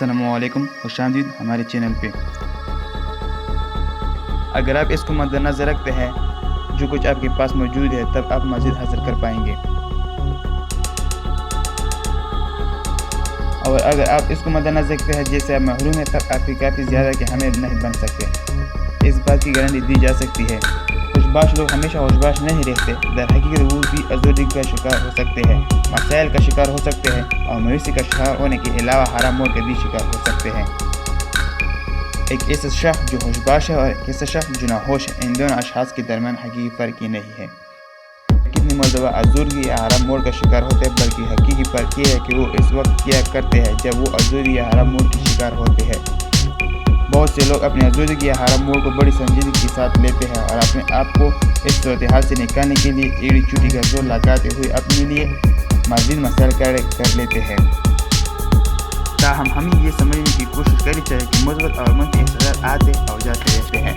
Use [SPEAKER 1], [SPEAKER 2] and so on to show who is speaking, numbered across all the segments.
[SPEAKER 1] السلام علیکم، خوش آمدید ہمارے چینل پہ۔ اگر آپ اس کو مد نظر رکھتے ہیں جو کچھ آپ کے پاس موجود ہے تب آپ مزید حاصل کر پائیں گے، اور اگر آپ اس کو مد نظر رکھتے ہیں جیسے آپ محروم ہیں تب آپ کی کافی زیادہ کہ ہمیں نہیں بن سکتے۔ اس بات کی گارنٹی دی جا سکتی ہے۔ خوشباش لوگ ہمیشہ خوشباش نہیں رہتے، در حقیقت وہ بھی ازودگی کا شکار ہو سکتے ہیں، مسائل کا شکار ہو سکتے ہیں، اور مویشی کا شکار ہونے کے علاوہ حرام مول کے بھی شکار ہو سکتے ہیں۔ ایک ایسا شخص جو خوشباش ہے اور ایک ایسا شخص جو ناہوش ہے، ان دونوں اشخاص کے درمیان حقیقی فرق ہی نہیں ہے۔ کتنی مرتبہ ازودگی یا حرام مول کا شکار ہوتے ہیں، بلکہ حقیقی فرق یہ ہے کہ وہ اس وقت کیا کرتے ہیں جب وہ ازودگی یا حرام مول کے شکار ہوتے ہیں۔ بہت سے لوگ اپنی ازودگی یا حرام مول کو بڑی سنجیدگی کے ساتھ لیتے ہیں اور اپنے آپ کو اس صورتحال سے نکالنے کے لیے ایڑی چوٹی کا زور لگاتے ہوئے اپنے لیے مزید مسائل کھڑے کر لیتے ہیں۔ تاہم ہمیں یہ سمجھنے کی کوشش کرنی چاہیے کہ مثبت اور منفی احساسات آتے اور جاتے رہتے ہیں۔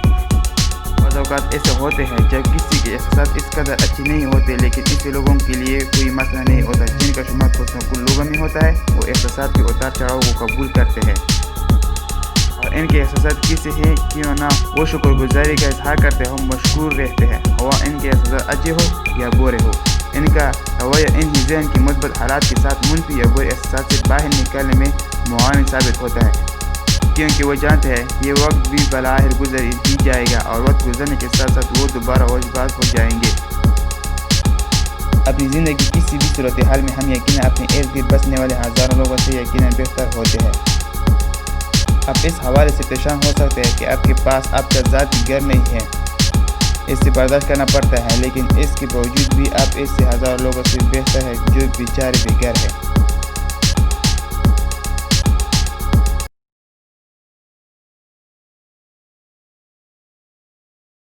[SPEAKER 1] بعض اوقات ایسے ہوتے ہیں جب کسی کے احساسات اس قدر اچھے نہیں ہوتے، لیکن ایسے لوگوں کے لیے کوئی مسئلہ نہیں ہوتا جن کا شمار کچھ لوگوں میں ہوتا ہے۔ وہ احساسات کے اتار چڑھاؤ کو قبول کرتے ہیں، اور ان کے احساسات کسی ہے کیوں نہ وہ شکر گزاری کا اظہار کرتے ہوں، مشکور رہتے ہیں، ہوا ان کے احساسات اچھے ہو یا برے ہو۔ ان کا رویہ انہی ذہن کی مثبت حالات کے ساتھ منفی یا برے احساسات سے باہر نکلنے میں معاون ثابت ہوتا ہے، کیونکہ وہ جانتے ہیں کہ یہ وقت بھی بالآخر گزر ہی جائے گا، اور وقت گزرنے کے ساتھ ساتھ وہ دوبارہ خوشباش ہو جائیں گے۔ اپنی زندگی کی کسی بھی صورتحال میں ہم یقیناً اپنے ارد گرد بسنے والے ہزاروں لوگوں سے یقیناً بہتر ہوتے ہیں۔ آپ اس حوالے سے پریشان ہو سکتے ہیں کہ آپ کے پاس آپ کا ذاتی گھر نہیں ہے، اس سے برداشت کرنا پڑتا ہے، لیکن اس کے باوجود بھی آپ اس سے ہزاروں لوگوں سے بہتر ہیں جو بیچارے بے گھر ہیں۔